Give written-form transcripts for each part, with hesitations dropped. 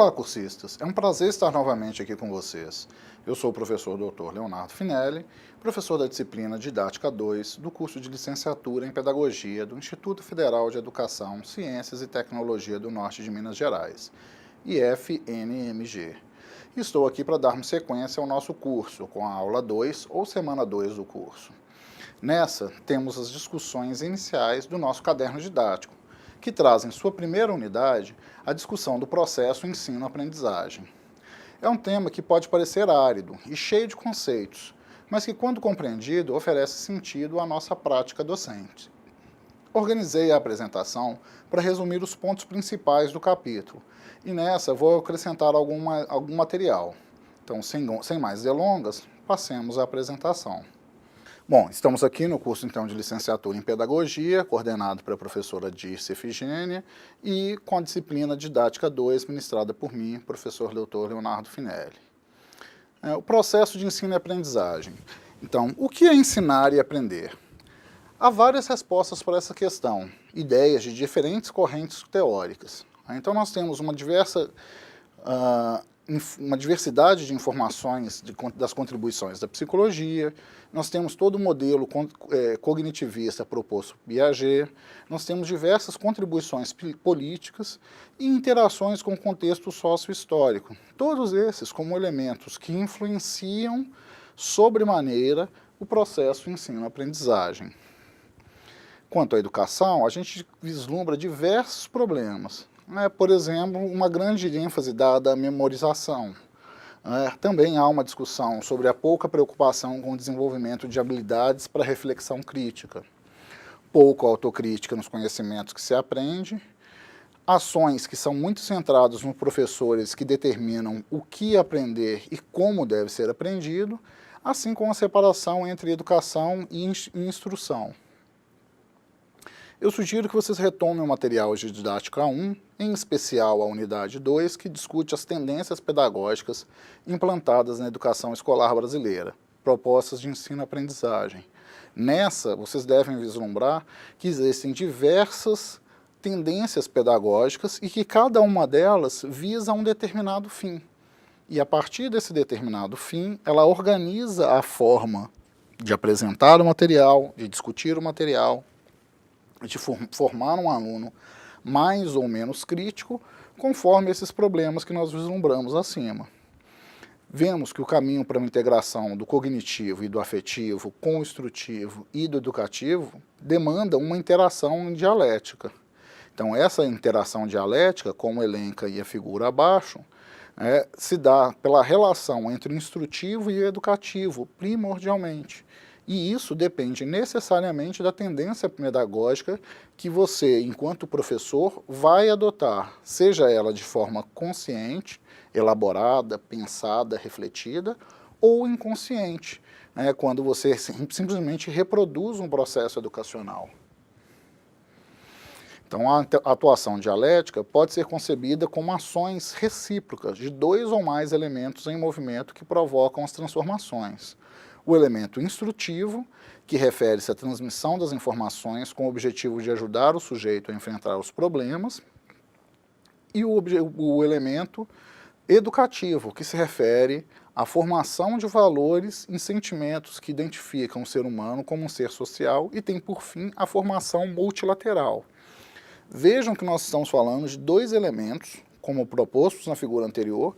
Olá, cursistas! É um prazer estar novamente aqui com vocês. Eu sou o professor Dr. Leonardo Finelli, professor da disciplina Didática 2 do curso de Licenciatura em Pedagogia do Instituto Federal de Educação, Ciências e Tecnologia do Norte de Minas Gerais, IFNMG. Estou aqui para darmos sequência ao nosso curso, com a aula 2 ou semana 2 do curso. Nessa, temos as discussões iniciais do nosso caderno didático, que traz em sua primeira unidade a discussão do processo ensino-aprendizagem. É um tema que pode parecer árido e cheio de conceitos, mas que, quando compreendido, oferece sentido à nossa prática docente. Organizei a apresentação para resumir os pontos principais do capítulo, e nessa vou acrescentar algum material. Então, sem mais delongas, passemos à apresentação. Bom, estamos aqui no curso então de Licenciatura em Pedagogia, coordenado pela professora Dirce Efigênia, e com a disciplina Didática 2, ministrada por mim, professor Dr. Leonardo Finelli. O processo de ensino e aprendizagem. Então, o que é ensinar e aprender? Há várias respostas para essa questão, ideias de diferentes correntes teóricas. Então, nós temos uma diversidade de informações das contribuições da psicologia, nós temos todo o modelo cognitivista proposto por Piaget, nós temos diversas contribuições políticas e interações com o contexto sócio-histórico, todos esses como elementos que influenciam sobremaneira o processo ensino-aprendizagem. Quanto à educação, a gente vislumbra diversos problemas. Por exemplo, uma grande ênfase dada à memorização. Também há uma discussão sobre a pouca preocupação com o desenvolvimento de habilidades para reflexão crítica, pouca autocrítica nos conhecimentos que se aprende, ações que são muito centradas nos professores que determinam o que aprender e como deve ser aprendido, assim como a separação entre educação e instrução. Eu sugiro que vocês retomem o material de Didática 1, em especial a unidade 2, que discute as tendências pedagógicas implantadas na educação escolar brasileira, propostas de ensino-aprendizagem. Nessa, vocês devem vislumbrar que existem diversas tendências pedagógicas e que cada uma delas visa um determinado fim. E a partir desse determinado fim, ela organiza a forma de apresentar o material, de discutir o material, de formar um aluno mais ou menos crítico, conforme esses problemas que nós vislumbramos acima. Vemos que o caminho para uma integração do cognitivo e do afetivo com o instrutivo e do educativo demanda uma interação dialética. Então, essa interação dialética, como elenca e a figura abaixo, se dá pela relação entre o instrutivo e o educativo, primordialmente. E isso depende necessariamente da tendência pedagógica que você, enquanto professor, vai adotar, seja ela de forma consciente, elaborada, pensada, refletida, ou inconsciente, quando você simplesmente reproduz um processo educacional. Então, a atuação dialética pode ser concebida como ações recíprocas de dois ou mais elementos em movimento que provocam as transformações. O elemento instrutivo, que refere-se à transmissão das informações com o objetivo de ajudar o sujeito a enfrentar os problemas, e o elemento educativo, que se refere à formação de valores e sentimentos que identificam o ser humano como um ser social e tem, por fim, a formação multilateral. Vejam que nós estamos falando de dois elementos, como propostos na figura anterior,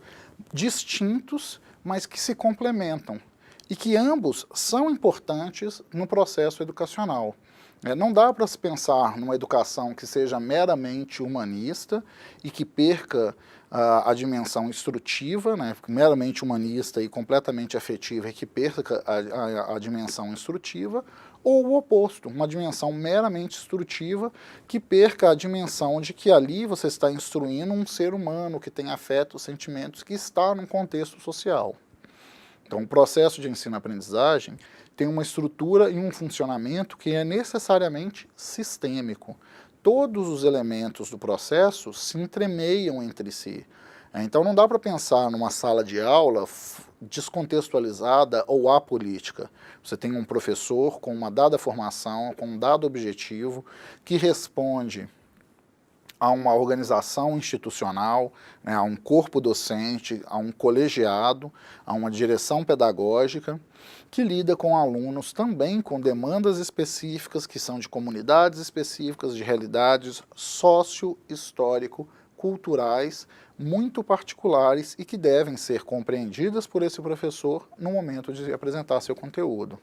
distintos, mas que se complementam, e que ambos são importantes no processo educacional. Não dá para se pensar numa educação que seja meramente humanista e que perca a dimensão instrutiva, meramente humanista e completamente afetiva e que perca a dimensão instrutiva, ou o oposto, uma dimensão meramente instrutiva que perca a dimensão de que ali você está instruindo um ser humano que tem afetos, sentimentos, que está num contexto social. Então, o processo de ensino-aprendizagem tem uma estrutura e um funcionamento que é necessariamente sistêmico. Todos os elementos do processo se entremeiam entre si. Então, não dá para pensar numa sala de aula descontextualizada ou apolítica. Você tem um professor com uma dada formação, com um dado objetivo, que responde a uma organização institucional, né, a um corpo docente, a um colegiado, a uma direção pedagógica, que lida com alunos também com demandas específicas, que são de comunidades específicas, de realidades socio-histórico-culturais muito particulares e que devem ser compreendidas por esse professor no momento de apresentar seu conteúdo.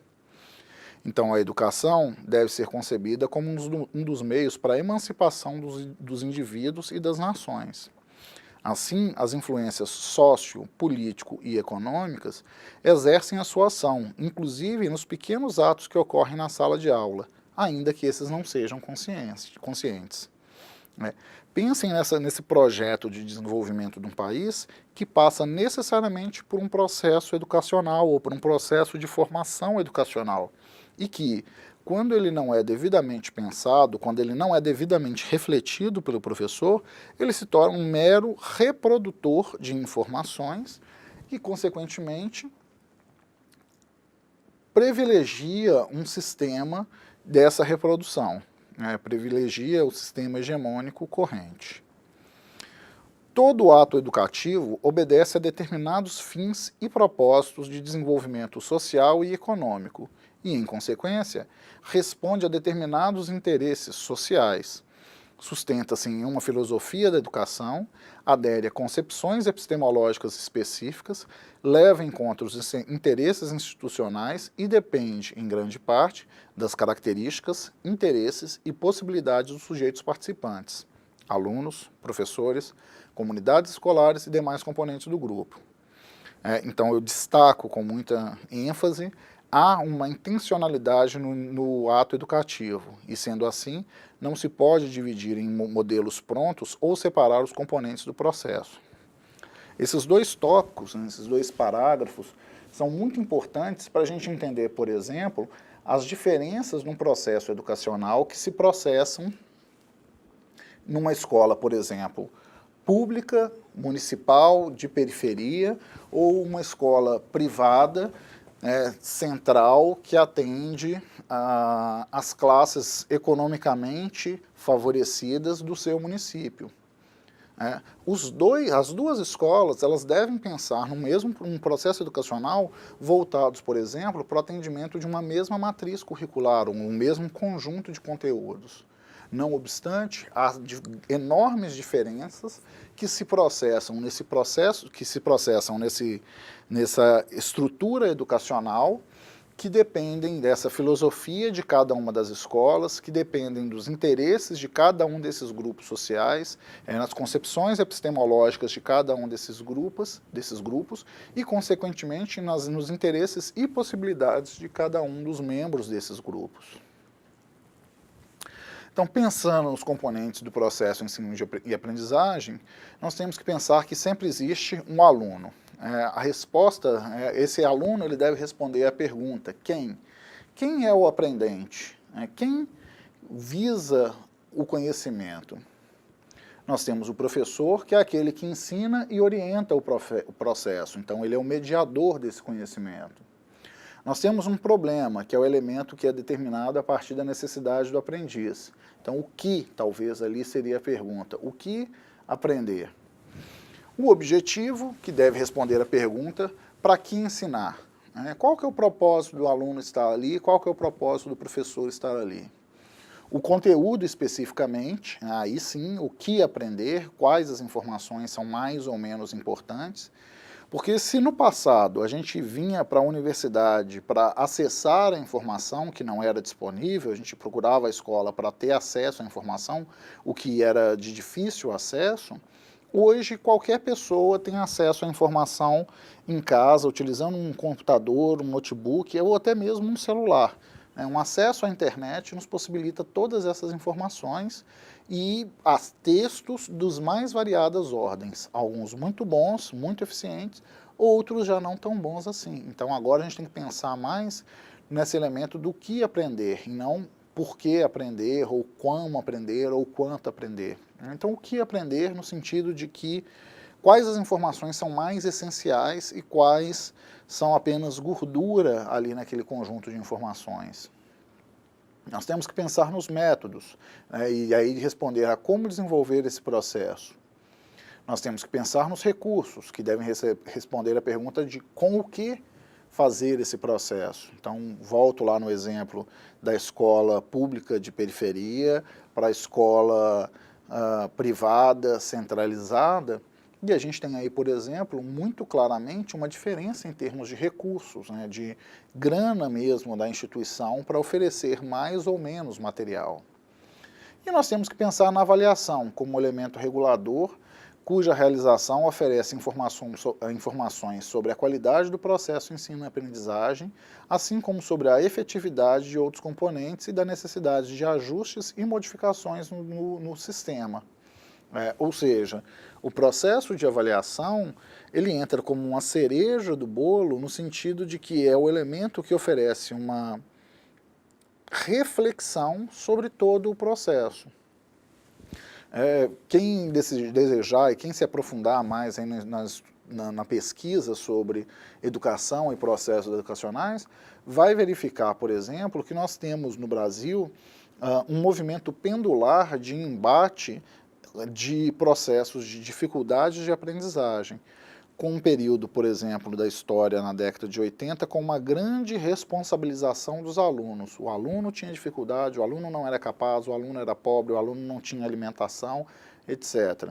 Então, a educação deve ser concebida como um dos meios para a emancipação dos indivíduos e das nações. Assim, as influências socio, político e econômicas exercem a sua ação, inclusive nos pequenos atos que ocorrem na sala de aula, ainda que esses não sejam conscientes. Pensem nesse projeto de desenvolvimento de um país que passa necessariamente por um processo educacional ou por um processo de formação educacional e que, quando ele não é devidamente pensado, quando ele não é devidamente refletido pelo professor, ele se torna um mero reprodutor de informações e, consequentemente, privilegia um sistema dessa reprodução, né? Privilegia o sistema hegemônico corrente. Todo ato educativo obedece a determinados fins e propósitos de desenvolvimento social e econômico e, em consequência, responde a determinados interesses sociais. Sustenta-se em uma filosofia da educação, adere a concepções epistemológicas específicas, leva em conta os interesses institucionais e depende, em grande parte, das características, interesses e possibilidades dos sujeitos participantes, alunos, professores, comunidades escolares e demais componentes do grupo. Então, eu destaco com muita ênfase há uma intencionalidade no ato educativo e, sendo assim, não se pode dividir em modelos prontos ou separar os componentes do processo. Esses dois tópicos, esses dois parágrafos, são muito importantes para a gente entender, por exemplo, as diferenças num processo educacional que se processam numa escola, por exemplo, pública, municipal, de periferia, ou uma escola privada, central, que atende as classes economicamente favorecidas do seu município. As duas escolas, elas devem pensar um processo educacional voltados, por exemplo, para o atendimento de uma mesma matriz curricular, um mesmo conjunto de conteúdos. Não obstante, há enormes diferenças que se processam nessa estrutura educacional, que dependem dessa filosofia de cada uma das escolas, que dependem dos interesses de cada um desses grupos sociais, nas concepções epistemológicas de cada um desses grupos e, consequentemente, nos interesses e possibilidades de cada um dos membros desses grupos. Então, pensando nos componentes do processo ensino e aprendizagem, nós temos que pensar que sempre existe um aluno. A resposta, esse aluno ele deve responder à pergunta, quem? Quem é o aprendente? Quem visa o conhecimento? Nós temos o professor, que é aquele que ensina e orienta o processo, então ele é o mediador desse conhecimento. Nós temos um problema, que é o elemento que é determinado a partir da necessidade do aprendiz. Então, o que, talvez, ali seria a pergunta. O que aprender? O objetivo, que deve responder a pergunta, para que ensinar? Qual que é o propósito do aluno estar ali? Qual que é o propósito do professor estar ali? O conteúdo especificamente, aí sim, o que aprender, quais as informações são mais ou menos importantes. Porque se no passado a gente vinha para a universidade para acessar a informação que não era disponível, a gente procurava a escola para ter acesso à informação, o que era de difícil acesso, hoje qualquer pessoa tem acesso à informação em casa, utilizando um computador, um notebook ou até mesmo um celular. Um acesso à internet nos possibilita todas essas informações e textos dos mais variadas ordens, alguns muito bons, muito eficientes, outros já não tão bons assim. Então agora a gente tem que pensar mais nesse elemento do que aprender, e não por que aprender, ou como aprender, ou quanto aprender. Então o que aprender no sentido de que quais as informações são mais essenciais e quais são apenas gordura ali naquele conjunto de informações. Nós temos que pensar nos métodos, né, e aí responder a como desenvolver esse processo. Nós temos que pensar nos recursos, que devem responder a pergunta de com o que fazer esse processo. Então, volto lá no exemplo da escola pública de periferia para a escola privada, centralizada, e a gente tem aí, por exemplo, muito claramente uma diferença em termos de recursos, né, de grana mesmo da instituição para oferecer mais ou menos material. E nós temos que pensar na avaliação como elemento regulador, cuja realização oferece informações sobre a qualidade do processo ensino-aprendizagem, assim como sobre a efetividade de outros componentes e da necessidade de ajustes e modificações no sistema. Ou seja, o processo de avaliação, ele entra como uma cereja do bolo, no sentido de que é o elemento que oferece uma reflexão sobre todo o processo. Quem desejar e quem se aprofundar mais aí na pesquisa sobre educação e processos educacionais, vai verificar, por exemplo, que nós temos no Brasil um movimento pendular de embate de processos de dificuldades de aprendizagem, com um período, por exemplo, da história na década de 80, com uma grande responsabilização dos alunos. O aluno tinha dificuldade, o aluno não era capaz, o aluno era pobre, o aluno não tinha alimentação, etc.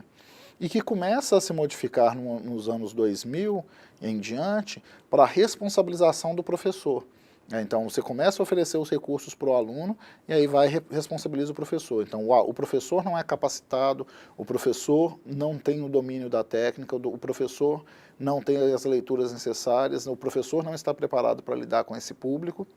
E que começa a se modificar nos anos 2000 em diante para a responsabilização do professor. Então, você começa a oferecer os recursos para o aluno e aí responsabiliza o professor. Então, o professor não é capacitado, o professor não tem o domínio da técnica, o professor não tem as leituras necessárias, o professor não está preparado para lidar com esse público,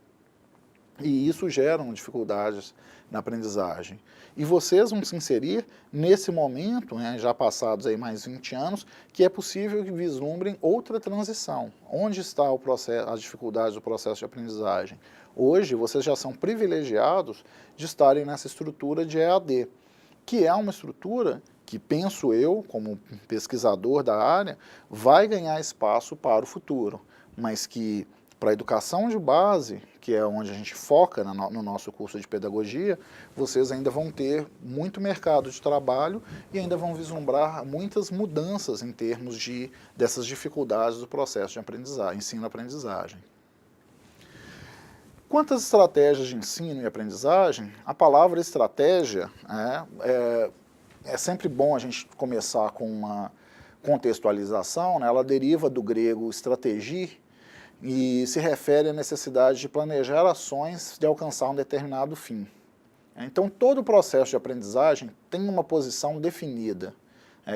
e isso gera dificuldades na aprendizagem. E vocês vão se inserir nesse momento, né, já passados aí mais 20 anos, que é possível que vislumbrem outra transição. Onde está o processo, as dificuldades do processo de aprendizagem? Hoje, vocês já são privilegiados de estarem nessa estrutura de EAD, que é uma estrutura que, penso eu, como pesquisador da área, vai ganhar espaço para o futuro, mas que para a educação de base, que é onde a gente foca no nosso curso de pedagogia, vocês ainda vão ter muito mercado de trabalho e ainda vão vislumbrar muitas mudanças em termos dessas dificuldades do processo de aprendizagem, ensino-aprendizagem. Quanto às estratégias de ensino e aprendizagem, a palavra estratégia é sempre bom a gente começar com uma contextualização, né? Ela deriva do grego strategir, e se refere à necessidade de planejar ações de alcançar um determinado fim. Então, todo o processo de aprendizagem tem uma posição definida.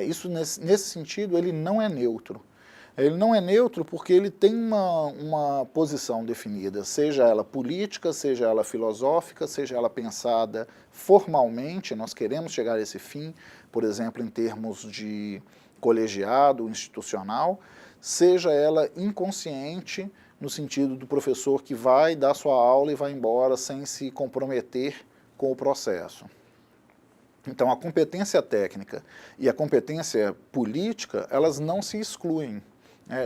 Isso, nesse sentido, ele não é neutro. Ele não é neutro porque ele tem uma posição definida, seja ela política, seja ela filosófica, seja ela pensada formalmente. Nós queremos chegar a esse fim, por exemplo, em termos de colegiado, institucional, seja ela inconsciente, no sentido do professor que vai dar sua aula e vai embora sem se comprometer com o processo. Então, a competência técnica e a competência política, elas não se excluem,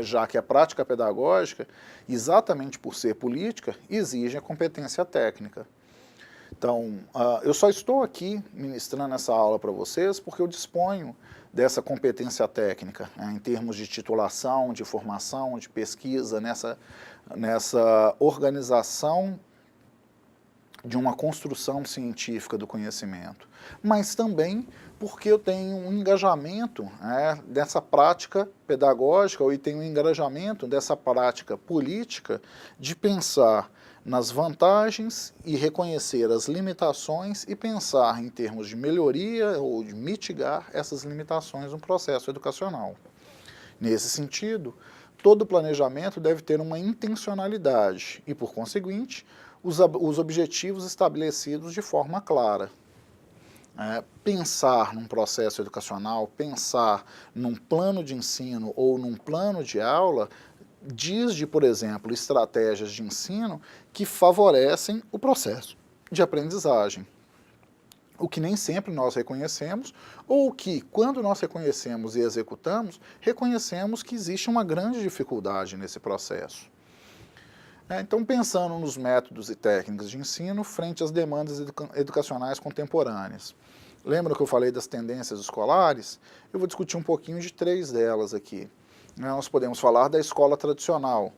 já que a prática pedagógica, exatamente por ser política, exige a competência técnica. Então, eu só estou aqui ministrando essa aula para vocês porque eu disponho dessa competência técnica, em termos de titulação, de formação, de pesquisa, nessa organização de uma construção científica do conhecimento, mas também porque eu tenho um engajamento dessa prática pedagógica e tenho um engajamento dessa prática política de pensar nas vantagens e reconhecer as limitações e pensar em termos de melhoria ou de mitigar essas limitações no processo educacional. Nesse sentido, todo planejamento deve ter uma intencionalidade e, por conseguinte, os objetivos estabelecidos de forma clara. Pensar num processo educacional, pensar num plano de ensino ou num plano de aula, diz de, por exemplo, estratégias de ensino que favorecem o processo de aprendizagem. O que nem sempre nós reconhecemos, ou que, quando nós reconhecemos e executamos, reconhecemos que existe uma grande dificuldade nesse processo. Então, pensando nos métodos e técnicas de ensino frente às demandas educacionais contemporâneas. Lembra que eu falei das tendências escolares? Eu vou discutir um pouquinho de 3 delas aqui. Nós podemos falar da escola tradicional,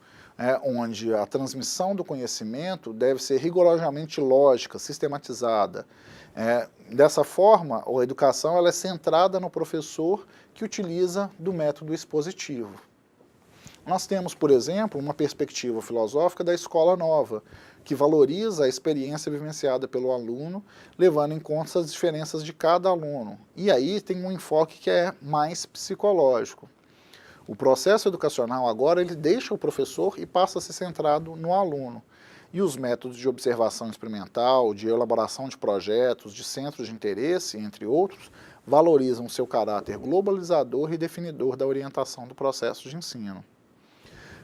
onde a transmissão do conhecimento deve ser rigorosamente lógica, sistematizada. Dessa forma, a educação ela é centrada no professor que utiliza do método expositivo. Nós temos, por exemplo, uma perspectiva filosófica da escola nova, que valoriza a experiência vivenciada pelo aluno, levando em conta as diferenças de cada aluno. E aí tem um enfoque que é mais psicológico. O processo educacional agora ele deixa o professor e passa a ser centrado no aluno. E os métodos de observação experimental, de elaboração de projetos, de centros de interesse, entre outros, valorizam seu caráter globalizador e definidor da orientação do processo de ensino.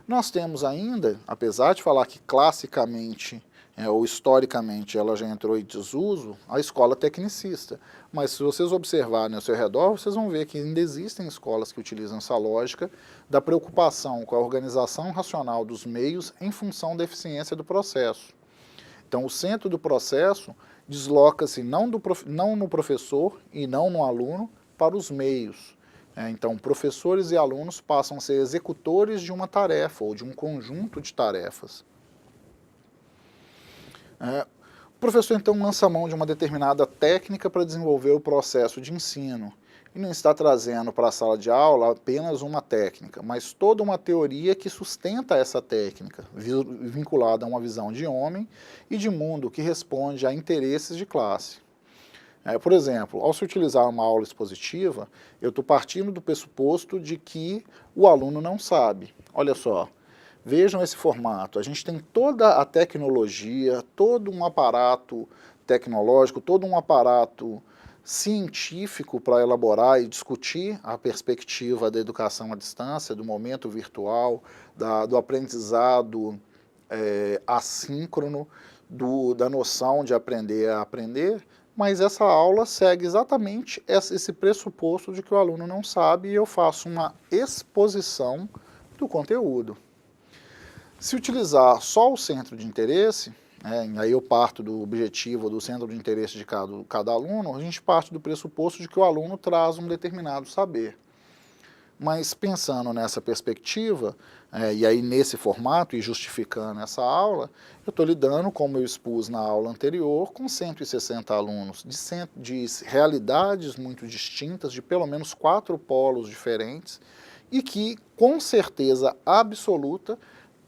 Nós temos ainda, apesar de falar que classicamente ou historicamente ela já entrou em desuso, a escola tecnicista. Mas se vocês observarem ao seu redor, vocês vão ver que ainda existem escolas que utilizam essa lógica da preocupação com a organização racional dos meios em função da eficiência do processo. Então, o centro do processo desloca-se não no professor e não no aluno para os meios. Então, professores e alunos passam a ser executores de uma tarefa ou de um conjunto de tarefas. O professor, então, lança a mão de uma determinada técnica para desenvolver o processo de ensino. E não está trazendo para a sala de aula apenas uma técnica, mas toda uma teoria que sustenta essa técnica, vinculada a uma visão de homem e de mundo que responde a interesses de classe. Por exemplo, ao se utilizar uma aula expositiva, eu estou partindo do pressuposto de que o aluno não sabe. Olha só, vejam esse formato, a gente tem toda a tecnologia, todo um aparato tecnológico, todo um aparato científico para elaborar e discutir a perspectiva da educação à distância, do momento virtual, do aprendizado assíncrono, da noção de aprender a aprender, mas essa aula segue exatamente esse pressuposto de que o aluno não sabe e eu faço uma exposição do conteúdo. Se utilizar só o centro de interesse, aí eu parto do objetivo do centro de interesse de cada aluno, a gente parte do pressuposto de que o aluno traz um determinado saber. Mas pensando nessa perspectiva, e aí nesse formato e justificando essa aula, eu estou lidando, como eu expus na aula anterior, com 160 alunos de realidades muito distintas, de pelo menos 4 polos diferentes, e que, com certeza absoluta,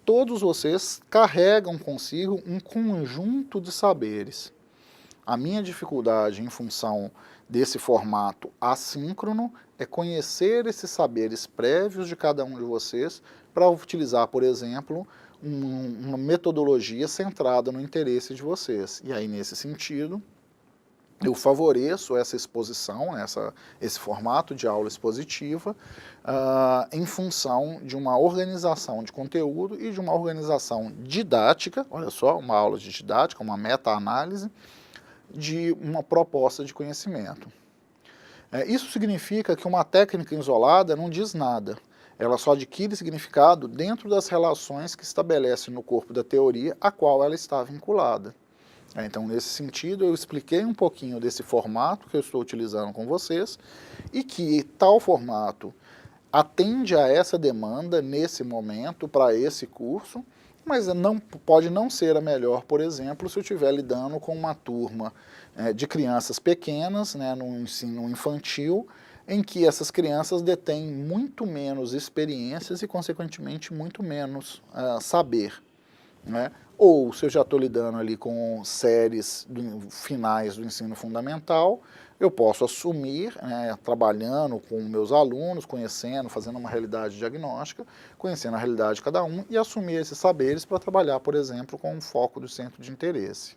todos vocês carregam consigo um conjunto de saberes. A minha dificuldade em função desse formato assíncrono é conhecer esses saberes prévios de cada um de vocês para utilizar, por exemplo, uma metodologia centrada no interesse de vocês. E aí, nesse sentido, eu favoreço essa exposição, esse formato de aula expositiva, em função de uma organização de conteúdo e de uma organização didática, olha só, uma aula de didática, uma meta-análise, de uma proposta de conhecimento. Isso significa que uma técnica isolada não diz nada, ela só adquire significado dentro das relações que estabelece no corpo da teoria a qual ela está vinculada. Então, nesse sentido, eu expliquei um pouquinho desse formato que eu estou utilizando com vocês e que tal formato atende a essa demanda nesse momento para esse curso, mas pode não ser a melhor, por exemplo, se eu estiver lidando com uma turma de crianças pequenas, no ensino infantil, em que essas crianças detêm muito menos experiências e, consequentemente, muito menos saber. Ou se eu já estou lidando ali com séries finais do ensino fundamental, eu posso assumir, trabalhando com meus alunos, conhecendo, fazendo uma realidade diagnóstica, conhecendo a realidade de cada um e assumir esses saberes para trabalhar, por exemplo, com um foco do centro de interesse.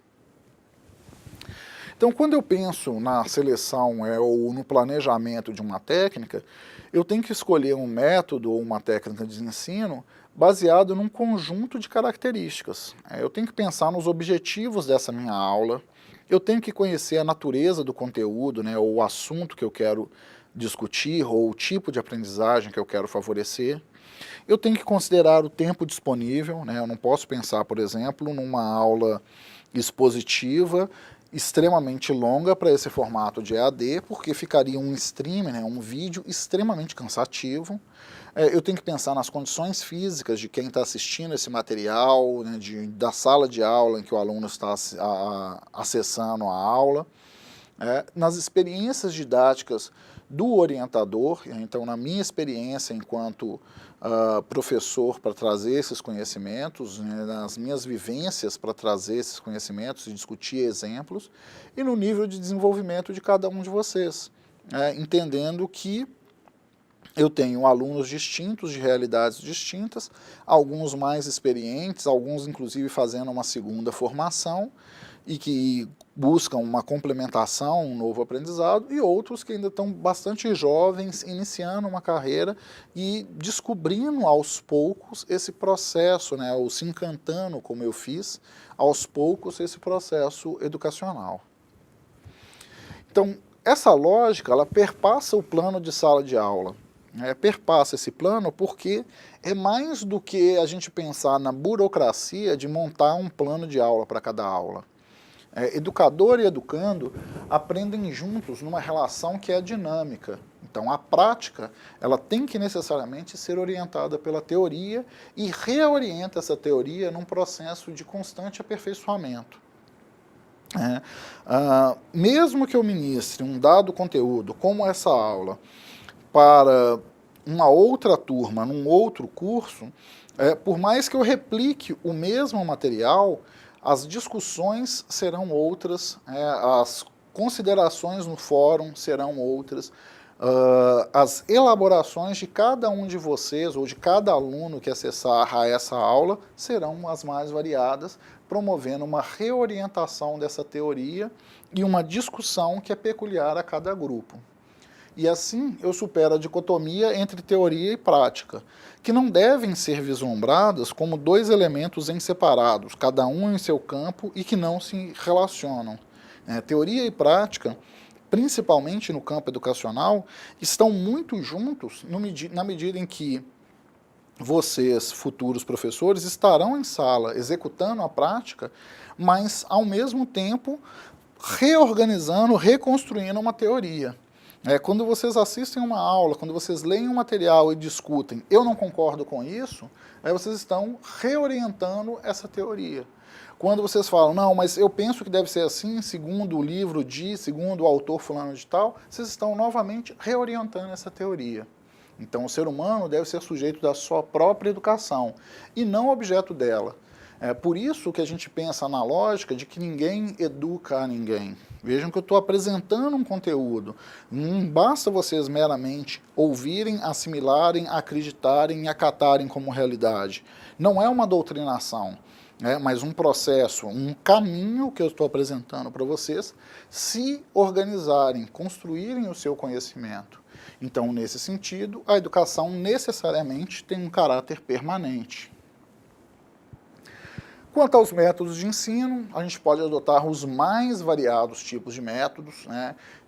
Então, quando eu penso na seleção ou no planejamento de uma técnica, eu tenho que escolher um método ou uma técnica de ensino baseado num conjunto de características. Eu tenho que pensar nos objetivos dessa minha aula, eu tenho que conhecer a natureza do conteúdo, ou o assunto que eu quero discutir, ou o tipo de aprendizagem que eu quero favorecer. Eu tenho que considerar o tempo disponível, né? Eu não posso pensar, por exemplo, numa aula expositiva extremamente longa para esse formato de EAD, porque ficaria um stream, né, um vídeo extremamente cansativo. Eu tenho que pensar nas condições físicas de quem está assistindo esse material, né, da sala de aula em que o aluno está acessando a aula, nas experiências didáticas do orientador. Então, na minha experiência enquanto professor para trazer esses conhecimentos, né, nas minhas vivências para trazer esses conhecimentos e discutir exemplos, e no nível de desenvolvimento de cada um de vocês, entendendo que eu tenho alunos distintos, de realidades distintas, alguns mais experientes, alguns inclusive fazendo uma segunda formação, e que buscam uma complementação, um novo aprendizado, e outros que ainda estão bastante jovens, iniciando uma carreira e descobrindo aos poucos esse processo, né, ou se encantando, como eu fiz, aos poucos esse processo educacional. Então, essa lógica, ela perpassa o plano de sala de aula, perpassa esse plano porque é mais do que a gente pensar na burocracia de montar um plano de aula para cada aula. Educador e educando aprendem juntos numa relação que é dinâmica. Então, a prática, ela tem que necessariamente ser orientada pela teoria e reorienta essa teoria num processo de constante aperfeiçoamento. Mesmo que eu ministre um dado conteúdo, como essa aula, para uma outra turma, num outro curso, por mais que eu replique o mesmo material, as discussões serão outras, as considerações no fórum serão outras, as elaborações de cada um de vocês, ou de cada aluno que acessar a essa aula, serão as mais variadas, promovendo uma reorientação dessa teoria e uma discussão que é peculiar a cada grupo. E assim eu supero a dicotomia entre teoria e prática, que não devem ser vislumbradas como dois elementos em separados, cada um em seu campo e que não se relacionam. Teoria e prática, principalmente no campo educacional, estão muito juntos na medida em que vocês, futuros professores, estarão em sala executando a prática, mas ao mesmo tempo reorganizando, reconstruindo uma teoria. Quando vocês assistem uma aula, quando vocês leem um material e discutem, eu não concordo com isso, vocês estão reorientando essa teoria. Quando vocês falam, não, mas eu penso que deve ser assim, segundo o livro segundo o autor fulano de tal, vocês estão novamente reorientando essa teoria. Então, o ser humano deve ser sujeito da sua própria educação e não objeto dela. Por isso que a gente pensa na lógica de que ninguém educa a ninguém. Vejam que eu estou apresentando um conteúdo. Não basta vocês meramente ouvirem, assimilarem, acreditarem e acatarem como realidade. Não é uma doutrinação, mas um processo, um caminho que eu estou apresentando para vocês se organizarem, construírem o seu conhecimento. Então, nesse sentido, a educação necessariamente tem um caráter permanente. Quanto aos métodos de ensino, a gente pode adotar os mais variados tipos de métodos.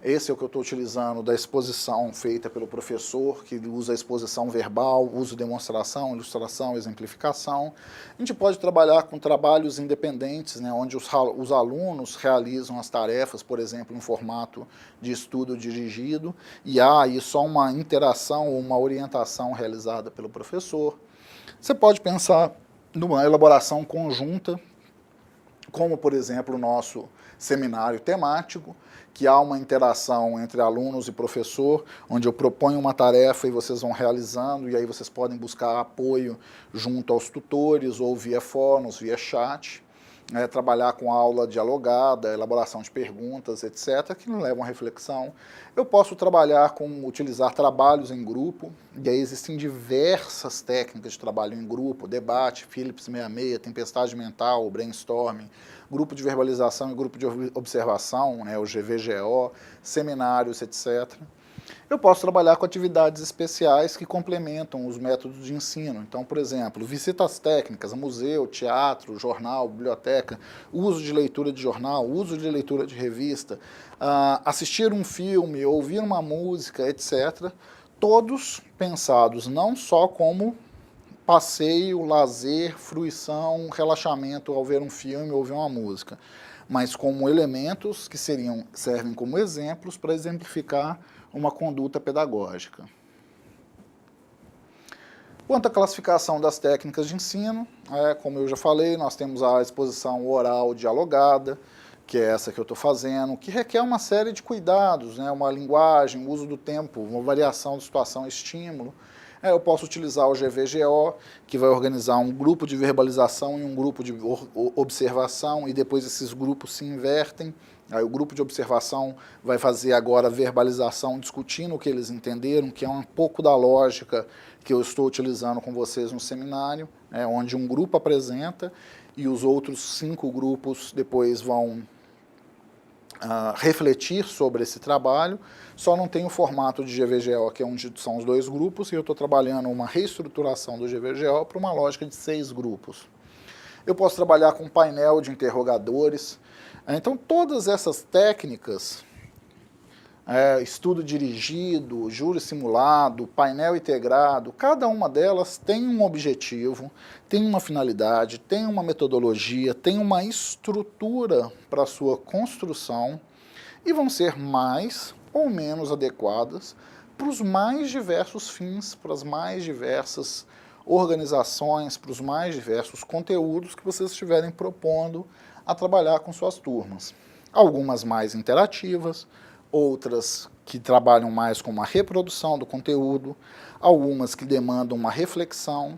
Esse é o que eu estou utilizando da exposição feita pelo professor, que usa a exposição verbal, usa demonstração, ilustração, exemplificação. A gente pode trabalhar com trabalhos independentes, onde os alunos realizam as tarefas, por exemplo, em formato de estudo dirigido, e há aí só uma interação ou uma orientação realizada pelo professor. Você pode pensar numa elaboração conjunta, como, por exemplo, o nosso seminário temático, que há uma interação entre alunos e professor, onde eu proponho uma tarefa e vocês vão realizando, e aí vocês podem buscar apoio junto aos tutores, ou via fóruns, via chat, trabalhar com aula dialogada, elaboração de perguntas, etc., que não levam à reflexão. Eu posso utilizar trabalhos em grupo, e aí existem diversas técnicas de trabalho em grupo, debate, Phillips 66, tempestade mental, brainstorming, grupo de verbalização e grupo de observação, o GVGO, seminários, etc. Eu posso trabalhar com atividades especiais que complementam os métodos de ensino. Então, por exemplo, visitas técnicas, museu, teatro, jornal, biblioteca, uso de leitura de jornal, uso de leitura de revista, assistir um filme, ouvir uma música, etc. Todos pensados não só como passeio, lazer, fruição, relaxamento ao ver um filme ou ouvir uma música, mas como elementos que servem como exemplos para exemplificar uma conduta pedagógica. Quanto à classificação das técnicas de ensino, como eu já falei, nós temos a exposição oral dialogada, que é essa que eu estou fazendo, que requer uma série de cuidados, né? Uma linguagem, uso do tempo, uma variação de situação e estímulo. Eu posso utilizar o GVGO, que vai organizar um grupo de verbalização e um grupo de observação, e depois esses grupos se invertem. Aí o grupo de observação vai fazer agora a verbalização, discutindo o que eles entenderam, que é um pouco da lógica que eu estou utilizando com vocês no seminário, onde um grupo apresenta e os outros 5 grupos depois vão refletir sobre esse trabalho. Só não tem o formato de GVGO, que é onde são os 2 grupos, e eu estou trabalhando uma reestruturação do GVGO para uma lógica de 6 grupos. Eu posso trabalhar com painel de interrogadores. Então, todas essas técnicas, estudo dirigido, júri simulado, painel integrado, cada uma delas tem um objetivo, tem uma finalidade, tem uma metodologia, tem uma estrutura para a sua construção e vão ser mais ou menos adequadas para os mais diversos fins, para as mais diversas organizações, para os mais diversos conteúdos que vocês estiverem propondo a trabalhar com suas turmas. Algumas mais interativas, outras que trabalham mais com uma reprodução do conteúdo, algumas que demandam uma reflexão,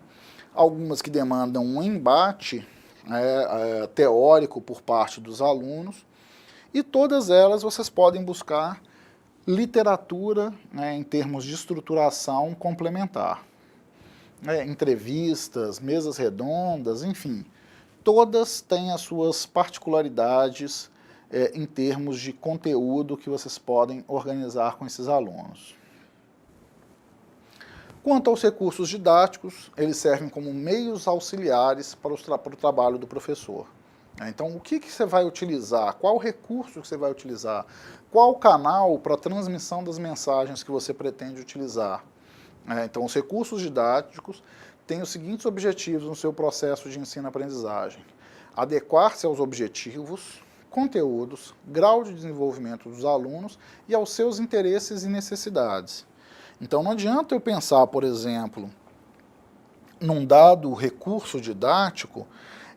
algumas que demandam um embate teórico por parte dos alunos, e todas elas vocês podem buscar literatura, em termos de estruturação complementar. Entrevistas, mesas redondas, enfim, todas têm as suas particularidades em termos de conteúdo que vocês podem organizar com esses alunos. Quanto aos recursos didáticos, eles servem como meios auxiliares para o trabalho do professor. Então, o que você vai utilizar? Qual recurso que você vai utilizar? Qual canal para a transmissão das mensagens que você pretende utilizar? Então, os recursos didáticos têm os seguintes objetivos no seu processo de ensino-aprendizagem: adequar-se aos objetivos, conteúdos, grau de desenvolvimento dos alunos e aos seus interesses e necessidades. Então, não adianta eu pensar, por exemplo, num dado recurso didático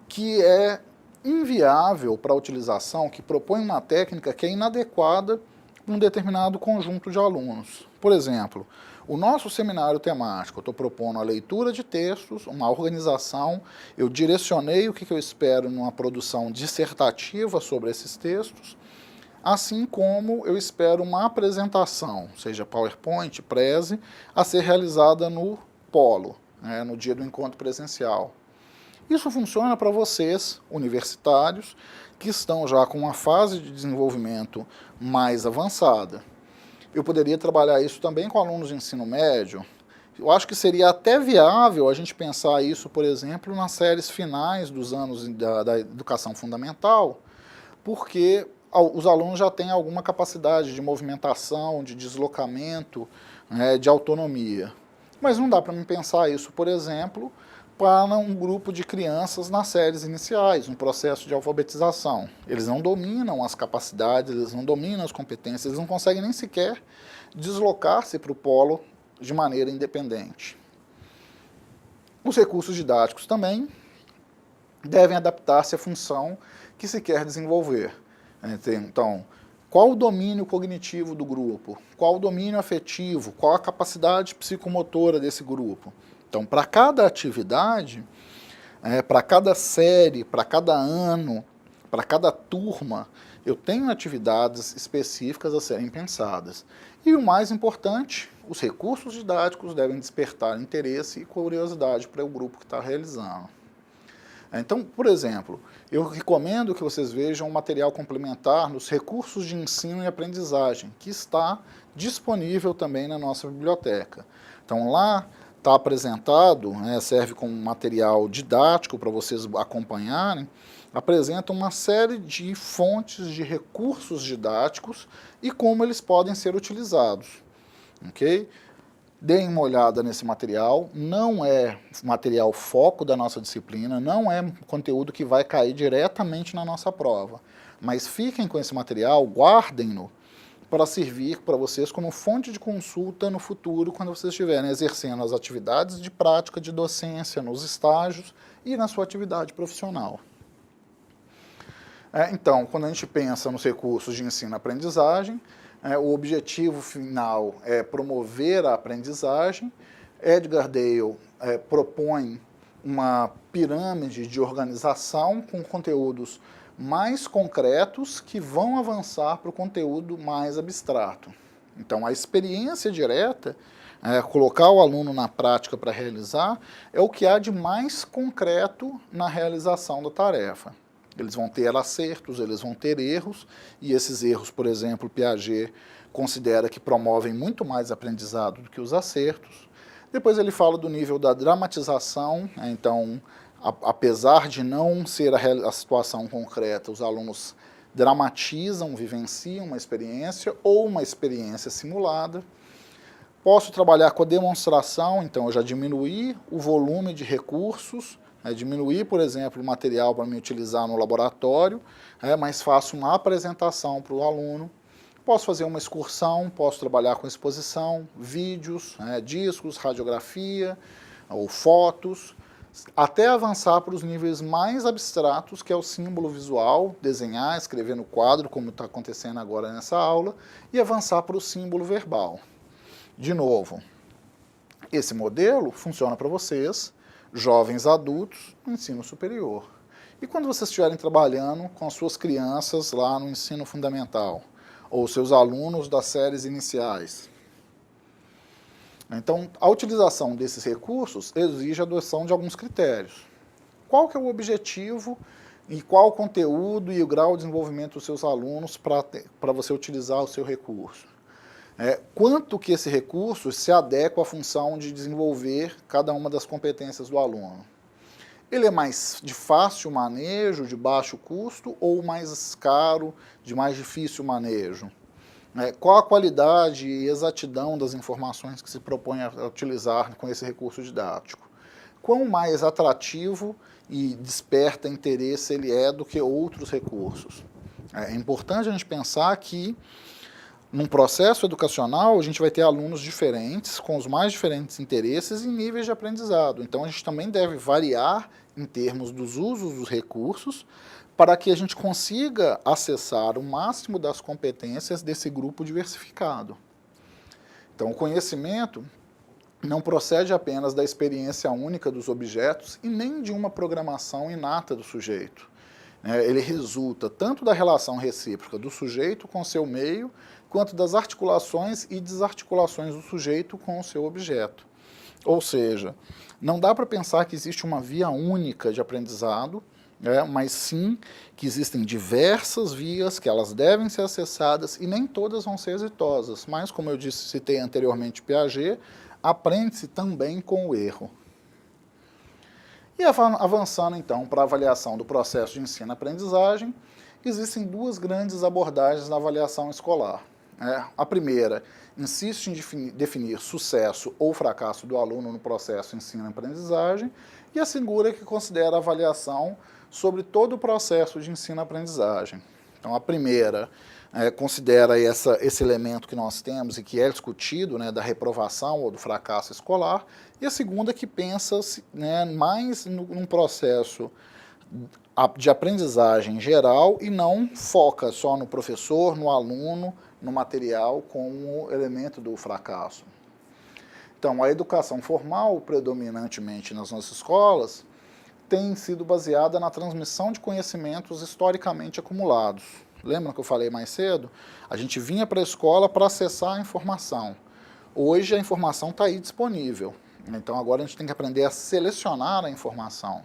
que é inviável para a utilização, que propõe uma técnica que é inadequada para um determinado conjunto de alunos. Por exemplo, o nosso seminário temático, eu estou propondo a leitura de textos, uma organização, eu direcionei o que eu espero numa produção dissertativa sobre esses textos, assim como eu espero uma apresentação, seja PowerPoint, Prezi, a ser realizada no polo, no dia do encontro presencial. Isso funciona para vocês, universitários, que estão já com uma fase de desenvolvimento mais avançada. Eu poderia trabalhar isso também com alunos de ensino médio. Eu acho que seria até viável a gente pensar isso, por exemplo, nas séries finais dos anos da educação fundamental, porque os alunos já têm alguma capacidade de movimentação, de deslocamento, de autonomia. Mas não dá para mim pensar isso, por exemplo, para um grupo de crianças nas séries iniciais, um processo de alfabetização. Eles não dominam as capacidades, eles não dominam as competências, eles não conseguem nem sequer deslocar-se para o polo de maneira independente. Os recursos didáticos também devem adaptar-se à função que se quer desenvolver. Então, qual o domínio cognitivo do grupo? Qual o domínio afetivo? Qual a capacidade psicomotora desse grupo? Então, para cada atividade, para cada série, para cada ano, para cada turma, eu tenho atividades específicas a serem pensadas. E o mais importante, os recursos didáticos devem despertar interesse e curiosidade para o grupo que está realizando. Então, por exemplo, eu recomendo que vocês vejam um material complementar nos recursos de ensino e aprendizagem, que está disponível também na nossa biblioteca. Então, lá está apresentado, serve como material didático para vocês acompanharem, apresenta uma série de fontes de recursos didáticos e como eles podem ser utilizados. Okay? Deem uma olhada nesse material, não é material foco da nossa disciplina, não é conteúdo que vai cair diretamente na nossa prova, mas fiquem com esse material, guardem-no, para servir para vocês como fonte de consulta no futuro, quando vocês estiverem exercendo as atividades de prática de docência, nos estágios e na sua atividade profissional. Então, quando a gente pensa nos recursos de ensino-aprendizagem, o objetivo final é promover a aprendizagem. Edgar Dale propõe uma pirâmide de organização com conteúdos mais concretos que vão avançar para o conteúdo mais abstrato. Então, a experiência direta, colocar o aluno na prática para realizar, é o que há de mais concreto na realização da tarefa. Eles vão ter acertos, eles vão ter erros, e esses erros, por exemplo, Piaget considera que promovem muito mais aprendizado do que os acertos. Depois ele fala do nível da dramatização, então, apesar de não ser a situação concreta, os alunos dramatizam, vivenciam uma experiência ou uma experiência simulada. Posso trabalhar com a demonstração, então eu já diminuí o volume de recursos, diminuir, por exemplo, o material para me utilizar no laboratório, mas faço uma apresentação para o aluno. Posso fazer uma excursão, posso trabalhar com exposição, vídeos, discos, radiografia ou fotos, até avançar para os níveis mais abstratos, que é o símbolo visual, desenhar, escrever no quadro, como está acontecendo agora nessa aula, e avançar para o símbolo verbal. De novo, esse modelo funciona para vocês, jovens adultos, no ensino superior. E quando vocês estiverem trabalhando com as suas crianças lá no ensino fundamental, ou seus alunos das séries iniciais. Então, a utilização desses recursos exige a adoção de alguns critérios. Qual que é o objetivo e qual o conteúdo e o grau de desenvolvimento dos seus alunos para você utilizar o seu recurso? Quanto que esse recurso se adequa à função de desenvolver cada uma das competências do aluno? Ele é mais de fácil manejo, de baixo custo, ou mais caro, de mais difícil manejo? Qual a qualidade e exatidão das informações que se propõe a utilizar com esse recurso didático? Quão mais atrativo e desperta interesse ele é do que outros recursos? É importante a gente pensar que num processo educacional, a gente vai ter alunos diferentes, com os mais diferentes interesses e níveis de aprendizado. Então, a gente também deve variar em termos dos usos dos recursos para que a gente consiga acessar o máximo das competências desse grupo diversificado. Então, o conhecimento não procede apenas da experiência única dos objetos e nem de uma programação inata do sujeito. Ele resulta tanto da relação recíproca do sujeito com o seu meio, quanto das articulações e desarticulações do sujeito com o seu objeto. Ou seja, não dá para pensar que existe uma via única de aprendizado, mas sim que existem diversas vias que elas devem ser acessadas e nem todas vão ser exitosas. Mas, como eu disse, citei anteriormente Piaget, aprende-se também com o erro. E avançando então para a avaliação do processo de ensino-aprendizagem, existem duas grandes abordagens na avaliação escolar. A primeira insiste em definir sucesso ou fracasso do aluno no processo de ensino-aprendizagem, e a segunda que considera a avaliação sobre todo o processo de ensino-aprendizagem. Então, a primeira considera esse elemento que nós temos e que é discutido, da reprovação ou do fracasso escolar, e a segunda que pensa mais num processo de aprendizagem geral e não foca só no professor, no aluno, no material como elemento do fracasso. Então, a educação formal, predominantemente nas nossas escolas, tem sido baseada na transmissão de conhecimentos historicamente acumulados. Lembram que eu falei mais cedo? A gente vinha para a escola para acessar a informação. Hoje a informação está aí disponível. Então agora a gente tem que aprender a selecionar a informação.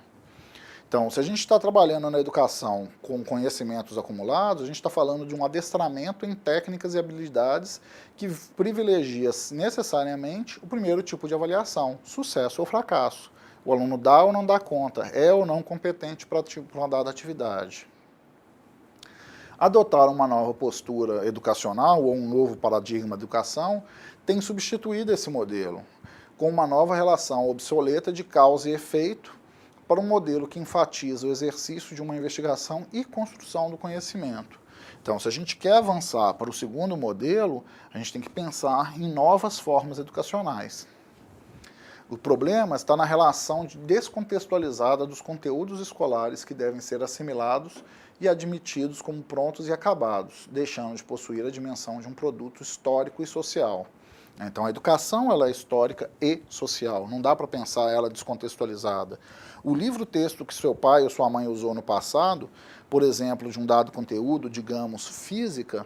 Então, se a gente está trabalhando na educação com conhecimentos acumulados, a gente está falando de um adestramento em técnicas e habilidades que privilegia necessariamente o primeiro tipo de avaliação, sucesso ou fracasso. O aluno dá ou não dá conta, é ou não competente para uma dada atividade. Adotar uma nova postura educacional ou um novo paradigma de educação tem substituído esse modelo com uma nova relação obsoleta de causa e efeito para um modelo que enfatiza o exercício de uma investigação e construção do conhecimento. Então, se a gente quer avançar para o segundo modelo, a gente tem que pensar em novas formas educacionais. O problema está na relação descontextualizada dos conteúdos escolares que devem ser assimilados e admitidos como prontos e acabados, deixando de possuir a dimensão de um produto histórico e social. Então, a educação ela é histórica e social, não dá para pensar ela descontextualizada. O livro-texto que seu pai ou sua mãe usou no passado, por exemplo, de um dado conteúdo, digamos, física,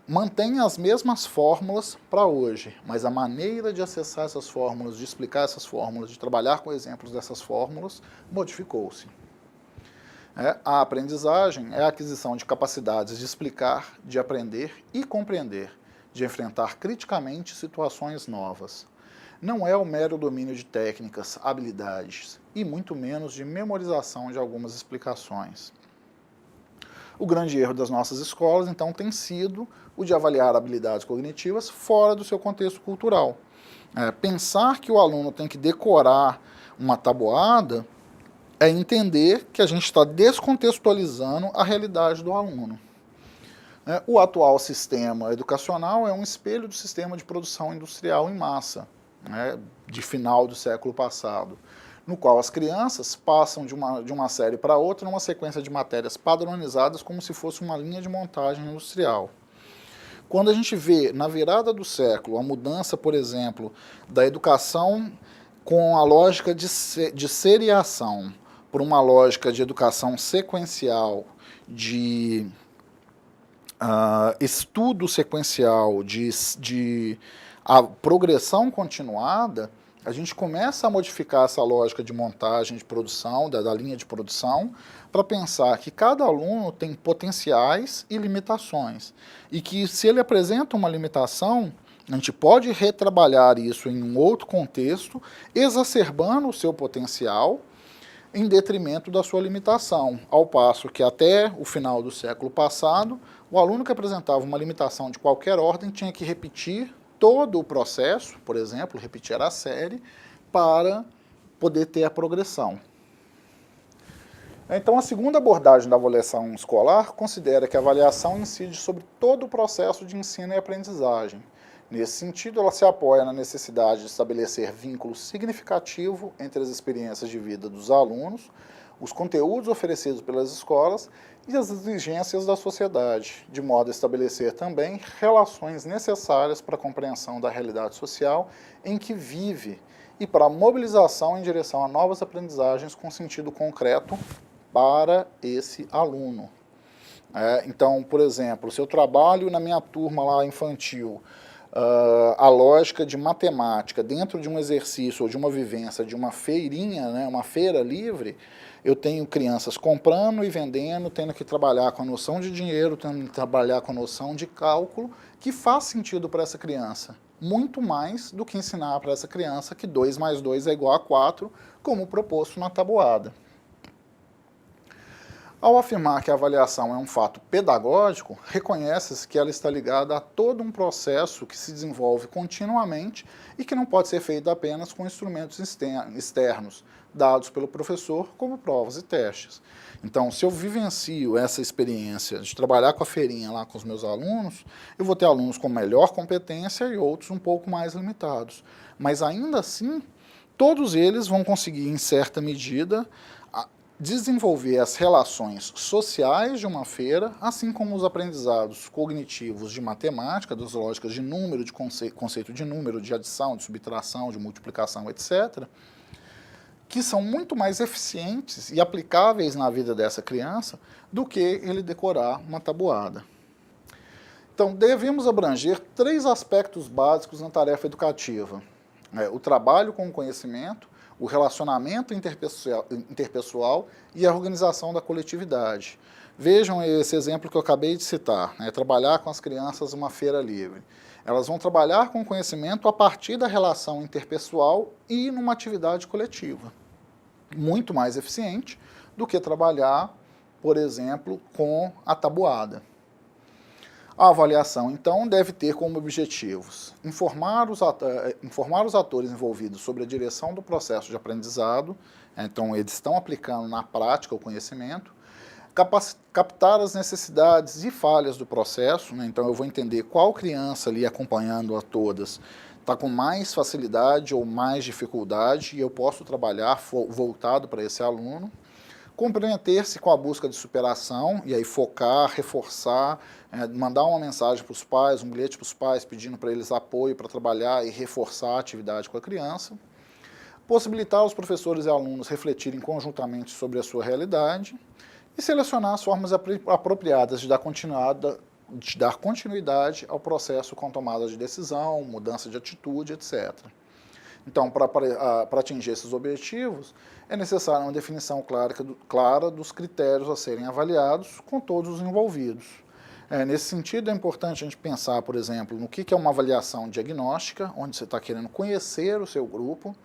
mantém as mesmas fórmulas para hoje, mas a maneira de acessar essas fórmulas, de explicar essas fórmulas, de trabalhar com exemplos dessas fórmulas, modificou-se. A aprendizagem é a aquisição de capacidades de explicar, de aprender e compreender, de enfrentar criticamente situações novas. Não é o mero domínio de técnicas, habilidades, e muito menos de memorização de algumas explicações. O grande erro das nossas escolas, então, tem sido o de avaliar habilidades cognitivas fora do seu contexto cultural. Pensar que o aluno tem que decorar uma tabuada é entender que a gente está descontextualizando a realidade do aluno. O atual sistema educacional é um espelho do sistema de produção industrial em massa, de final do século passado, no qual as crianças passam de uma série para outra numa sequência de matérias padronizadas como se fosse uma linha de montagem industrial. Quando a gente vê, na virada do século, a mudança, por exemplo, da educação com a lógica de seriação por uma lógica de educação sequencial, de estudo sequencial, de a progressão continuada, a gente começa a modificar essa lógica de montagem de produção, da linha de produção, para pensar que cada aluno tem potenciais e limitações. E que se ele apresenta uma limitação, a gente pode retrabalhar isso em um outro contexto, exacerbando o seu potencial em detrimento da sua limitação. Ao passo que até o final do século passado, o aluno que apresentava uma limitação de qualquer ordem tinha que repetir todo o processo, por exemplo, repetir a série, para poder ter a progressão. Então, a segunda abordagem da avaliação escolar considera que a avaliação incide sobre todo o processo de ensino e aprendizagem. Nesse sentido, ela se apoia na necessidade de estabelecer vínculo significativo entre as experiências de vida dos alunos, os conteúdos oferecidos pelas escolas e as exigências da sociedade, de modo a estabelecer também relações necessárias para a compreensão da realidade social em que vive e para a mobilização em direção a novas aprendizagens com sentido concreto para esse aluno. Então, por exemplo, se eu trabalho na minha turma lá infantil, a lógica de matemática dentro de um exercício ou de uma vivência, de uma feirinha, uma feira livre, eu tenho crianças comprando e vendendo, tendo que trabalhar com a noção de dinheiro, tendo que trabalhar com a noção de cálculo, que faz sentido para essa criança. Muito mais do que ensinar para essa criança que 2 mais 2 é igual a 4, como proposto na tabuada. Ao afirmar que a avaliação é um fato pedagógico, reconhece-se que ela está ligada a todo um processo que se desenvolve continuamente e que não pode ser feito apenas com instrumentos externos, dados pelo professor, como provas e testes. Então, se eu vivencio essa experiência de trabalhar com a feirinha lá com os meus alunos, eu vou ter alunos com melhor competência e outros um pouco mais limitados. Mas ainda assim, todos eles vão conseguir, em certa medida, desenvolver as relações sociais de uma feira, assim como os aprendizados cognitivos de matemática, das lógicas de número, de conceito de número, de adição, de subtração, de multiplicação, etc., que são muito mais eficientes e aplicáveis na vida dessa criança do que ele decorar uma tabuada. Então, devemos abranger 3 aspectos básicos na tarefa educativa: o trabalho com o conhecimento, o relacionamento interpessoal e a organização da coletividade. Vejam esse exemplo que eu acabei de citar, trabalhar com as crianças uma feira livre. Elas vão trabalhar com o conhecimento a partir da relação interpessoal e numa atividade coletiva. Muito mais eficiente do que trabalhar, por exemplo, com a tabuada. A avaliação, então, deve ter como objetivos informar os atores envolvidos sobre a direção do processo de aprendizado, então eles estão aplicando na prática o conhecimento, captar as necessidades e falhas do processo, né? Então eu vou entender qual criança ali acompanhando a todas está com mais facilidade ou mais dificuldade e eu posso trabalhar voltado para esse aluno. Comprometer-se com a busca de superação, e aí focar, reforçar, mandar uma mensagem para os pais, um bilhete para os pais pedindo para eles apoio para trabalhar e reforçar a atividade com a criança. Possibilitar os professores e alunos refletirem conjuntamente sobre a sua realidade e selecionar as formas apropriadas de dar continuidade ao processo com tomada de decisão, mudança de atitude, etc. Então, para atingir esses objetivos, é necessária uma definição clara dos critérios a serem avaliados com todos os envolvidos. Nesse sentido, é importante a gente pensar, por exemplo, no que é uma avaliação diagnóstica, onde você está querendo conhecer o seu grupo,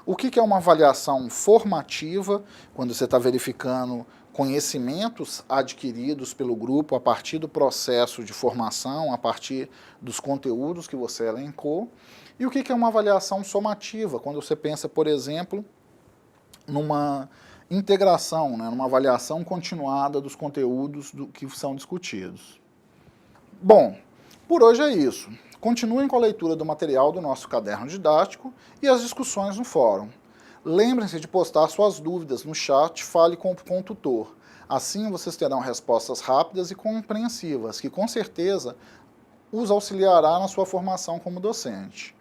o que é uma avaliação formativa, quando você está verificando conhecimentos adquiridos pelo grupo a partir do processo de formação, a partir dos conteúdos que você elencou, e o que é uma avaliação somativa, quando você pensa, por exemplo, numa integração, né, numa avaliação continuada dos conteúdos que são discutidos. Bom, por hoje é isso. Continuem com a leitura do material do nosso caderno didático e as discussões no fórum. Lembrem-se de postar suas dúvidas no chat Fale com o Tutor. Assim vocês terão respostas rápidas e compreensivas, que com certeza os auxiliará na sua formação como docente.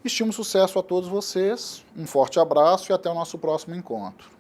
Estimo sucesso a todos vocês, um forte abraço e até o nosso próximo encontro.